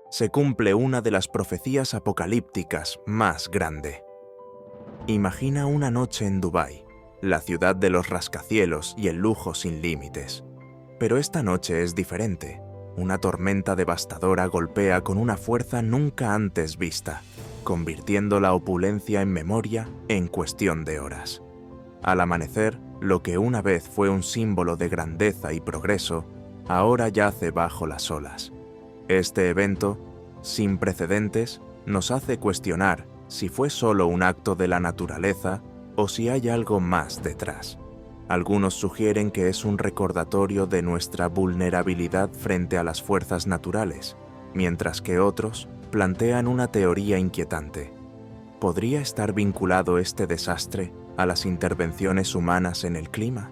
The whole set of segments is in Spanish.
se cumple una de las profecías apocalípticas más grande. Imagina una noche en Dubái, la ciudad de los rascacielos y el lujo sin límites. Pero esta noche es diferente. Una tormenta devastadora golpea con una fuerza nunca antes vista, convirtiendo la opulencia en memoria en cuestión de horas. Al amanecer, lo que una vez fue un símbolo de grandeza y progreso, ahora yace bajo las olas. Este evento, sin precedentes, nos hace cuestionar si fue solo un acto de la naturaleza o si hay algo más detrás. Algunos sugieren que es un recordatorio de nuestra vulnerabilidad frente a las fuerzas naturales, mientras que otros plantean una teoría inquietante. ¿Podría estar vinculado este desastre a las intervenciones humanas en el clima?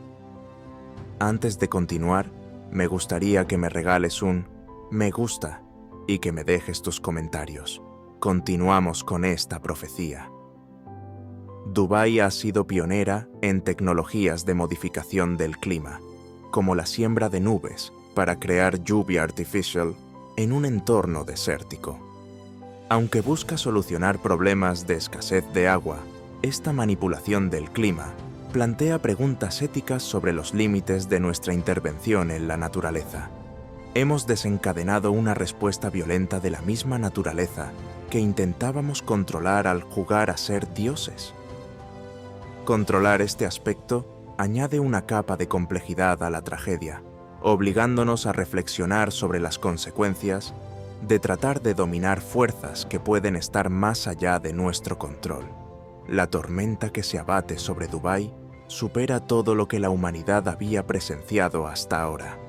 Antes de continuar, me gustaría que me regales un me gusta y que me dejes tus comentarios. Continuamos con esta profecía. Dubái ha sido pionera en tecnologías de modificación del clima, como la siembra de nubes para crear lluvia artificial en un entorno desértico. Aunque busca solucionar problemas de escasez de agua, esta manipulación del clima plantea preguntas éticas sobre los límites de nuestra intervención en la naturaleza. Hemos desencadenado una respuesta violenta de la misma naturaleza que intentábamos controlar al jugar a ser dioses. Controlar este aspecto añade una capa de complejidad a la tragedia, obligándonos a reflexionar sobre las consecuencias de tratar de dominar fuerzas que pueden estar más allá de nuestro control. La tormenta que se abate sobre Dubái supera todo lo que la humanidad había presenciado hasta ahora.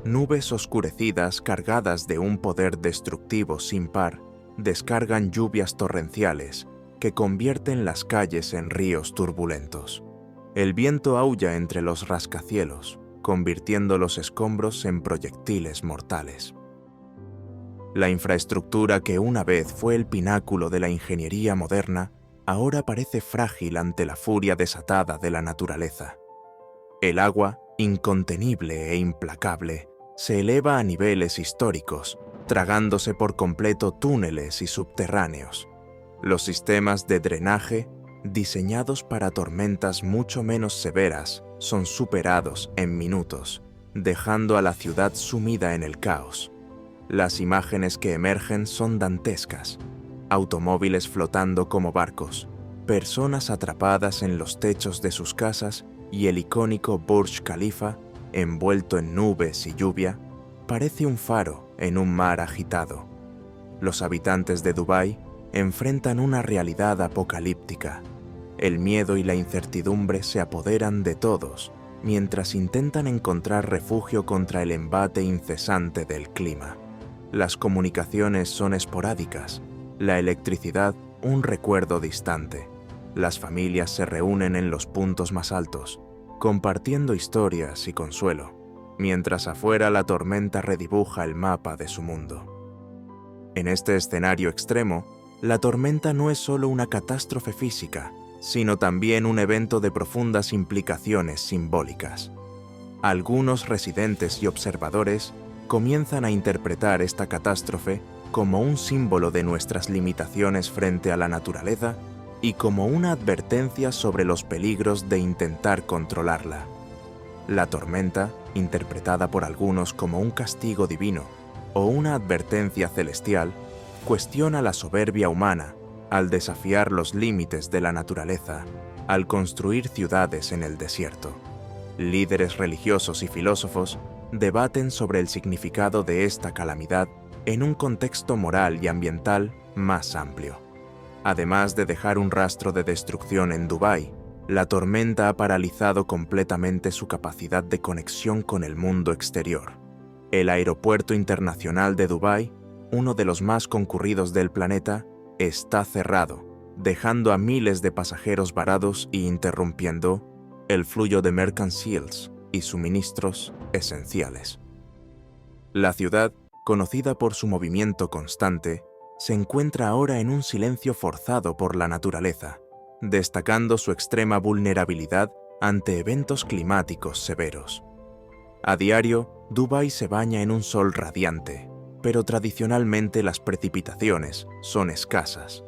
Nubes oscurecidas cargadas de un poder destructivo sin par descargan lluvias torrenciales que convierten las calles en ríos turbulentos. El viento aulla entre los rascacielos, convirtiendo los escombros en proyectiles mortales. La infraestructura que una vez fue el pináculo de la ingeniería moderna, ahora parece frágil ante la furia desatada de la naturaleza. El agua, incontenible e implacable, se eleva a niveles históricos, tragándose por completo túneles y subterráneos. Los sistemas de drenaje, diseñados para tormentas mucho menos severas, son superados en minutos, dejando a la ciudad sumida en el caos. Las imágenes que emergen son dantescas: automóviles flotando como barcos, personas atrapadas en los techos de sus casas y el icónico Burj Khalifa, envuelto en nubes y lluvia, parece un faro en un mar agitado. Los habitantes de Dubái enfrentan una realidad apocalíptica. El miedo y la incertidumbre se apoderan de todos mientras intentan encontrar refugio contra el embate incesante del clima. Las comunicaciones son esporádicas, la electricidad un recuerdo distante. Las familias se reúnen en los puntos más altos, compartiendo historias y consuelo, mientras afuera la tormenta redibuja el mapa de su mundo. En este escenario extremo, la tormenta no es solo una catástrofe física, sino también un evento de profundas implicaciones simbólicas. Algunos residentes y observadores comienzan a interpretar esta catástrofe como un símbolo de nuestras limitaciones frente a la naturaleza y como una advertencia sobre los peligros de intentar controlarla. La tormenta, interpretada por algunos como un castigo divino o una advertencia celestial, cuestiona la soberbia humana al desafiar los límites de la naturaleza, al construir ciudades en el desierto. Líderes religiosos y filósofos debaten sobre el significado de esta calamidad en un contexto moral y ambiental más amplio. Además de dejar un rastro de destrucción en Dubái, la tormenta ha paralizado completamente su capacidad de conexión con el mundo exterior. El aeropuerto internacional de Dubái, uno de los más concurridos del planeta, está cerrado, dejando a miles de pasajeros varados y interrumpiendo el flujo de mercancías y suministros esenciales. La ciudad, conocida por su movimiento constante, se encuentra ahora en un silencio forzado por la naturaleza, destacando su extrema vulnerabilidad ante eventos climáticos severos. A diario, Dubái se baña en un sol radiante, pero tradicionalmente las precipitaciones son escasas.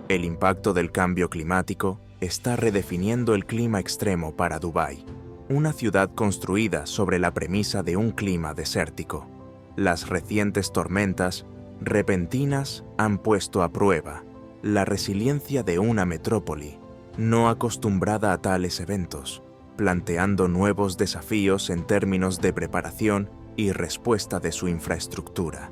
El impacto del cambio climático está redefiniendo el clima extremo para Dubái, una ciudad construida sobre la premisa de un clima desértico. Las recientes tormentas repentinas han puesto a prueba la resiliencia de una metrópoli no acostumbrada a tales eventos, planteando nuevos desafíos en términos de preparación y respuesta de su infraestructura.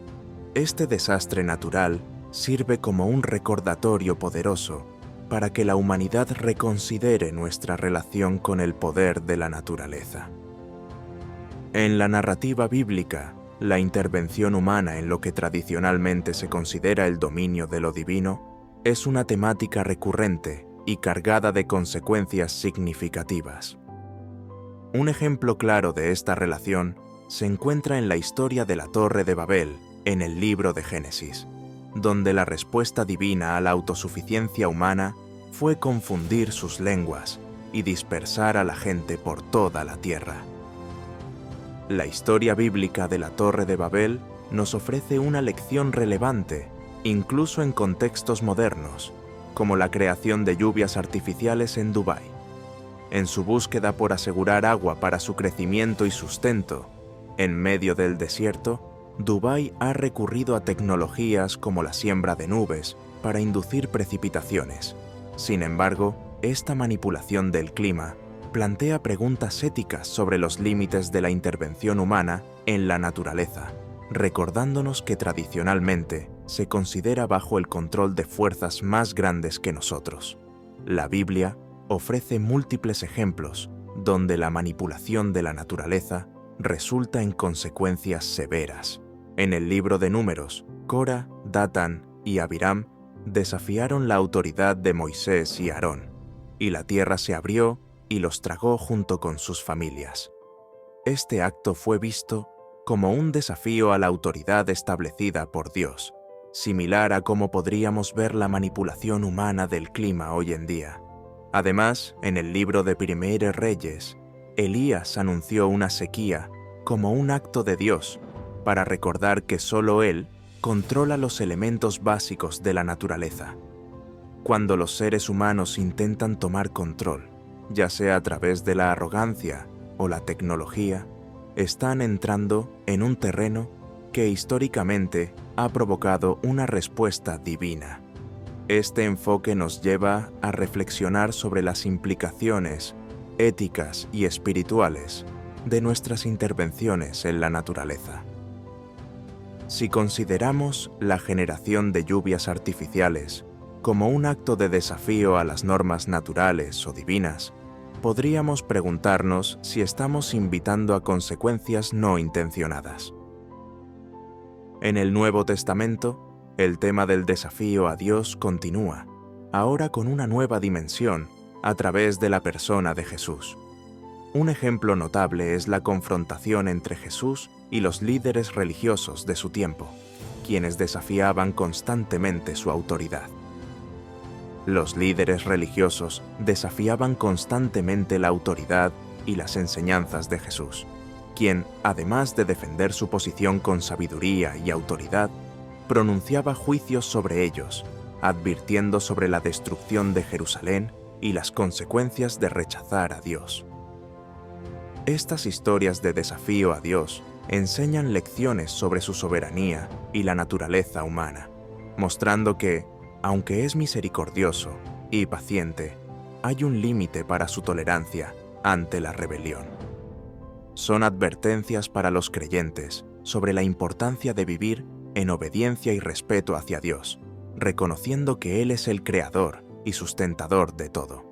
Este desastre natural sirve como un recordatorio poderoso para que la humanidad reconsidere nuestra relación con el poder de la naturaleza. En la narrativa bíblica, la intervención humana en lo que tradicionalmente se considera el dominio de lo divino es una temática recurrente y cargada de consecuencias significativas. Un ejemplo claro de esta relación se encuentra en la historia de la Torre de Babel en el libro de Génesis, donde la respuesta divina a la autosuficiencia humana fue confundir sus lenguas y dispersar a la gente por toda la tierra. La historia bíblica de la Torre de Babel nos ofrece una lección relevante, incluso en contextos modernos, como la creación de lluvias artificiales en Dubái. En su búsqueda por asegurar agua para su crecimiento y sustento, en medio del desierto, Dubái ha recurrido a tecnologías como la siembra de nubes para inducir precipitaciones. Sin embargo, esta manipulación del clima plantea preguntas éticas sobre los límites de la intervención humana en la naturaleza, recordándonos que tradicionalmente se considera bajo el control de fuerzas más grandes que nosotros. La Biblia ofrece múltiples ejemplos donde la manipulación de la naturaleza resulta en consecuencias severas. En el libro de Números, Cora, Datán y Abiram desafiaron la autoridad de Moisés y Aarón, y la tierra se abrió y los tragó junto con sus familias. Este acto fue visto como un desafío a la autoridad establecida por Dios, similar a cómo podríamos ver la manipulación humana del clima hoy en día. Además, en el libro de Primeros Reyes, Elías anunció una sequía como un acto de Dios para recordar que solo Él controla los elementos básicos de la naturaleza. Cuando los seres humanos intentan tomar control, ya sea a través de la arrogancia o la tecnología, están entrando en un terreno que históricamente ha provocado una respuesta divina. Este enfoque nos lleva a reflexionar sobre las implicaciones éticas y espirituales de nuestras intervenciones en la naturaleza. Si consideramos la generación de lluvias artificiales como un acto de desafío a las normas naturales o divinas, podríamos preguntarnos si estamos invitando a consecuencias no intencionadas. En el Nuevo Testamento, el tema del desafío a Dios continúa, ahora con una nueva dimensión a través de la persona de Jesús. Un ejemplo notable es la confrontación entre Jesús y los líderes religiosos de su tiempo, quienes desafiaban constantemente su autoridad. Los líderes religiosos desafiaban constantemente la autoridad y las enseñanzas de Jesús, quien, además de defender su posición con sabiduría y autoridad, pronunciaba juicios sobre ellos, advirtiendo sobre la destrucción de Jerusalén y las consecuencias de rechazar a Dios. Estas historias de desafío a Dios enseñan lecciones sobre su soberanía y la naturaleza humana, mostrando que, aunque es misericordioso y paciente, hay un límite para su tolerancia ante la rebelión. Son advertencias para los creyentes sobre la importancia de vivir en obediencia y respeto hacia Dios, reconociendo que Él es el creador y sustentador de todo.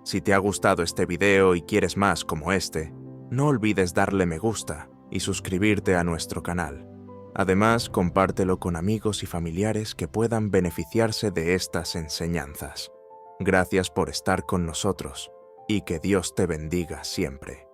Si te ha gustado este video y quieres más como este, no olvides darle me gusta y suscribirte a nuestro canal. Además, compártelo con amigos y familiares que puedan beneficiarse de estas enseñanzas. Gracias por estar con nosotros y que Dios te bendiga siempre.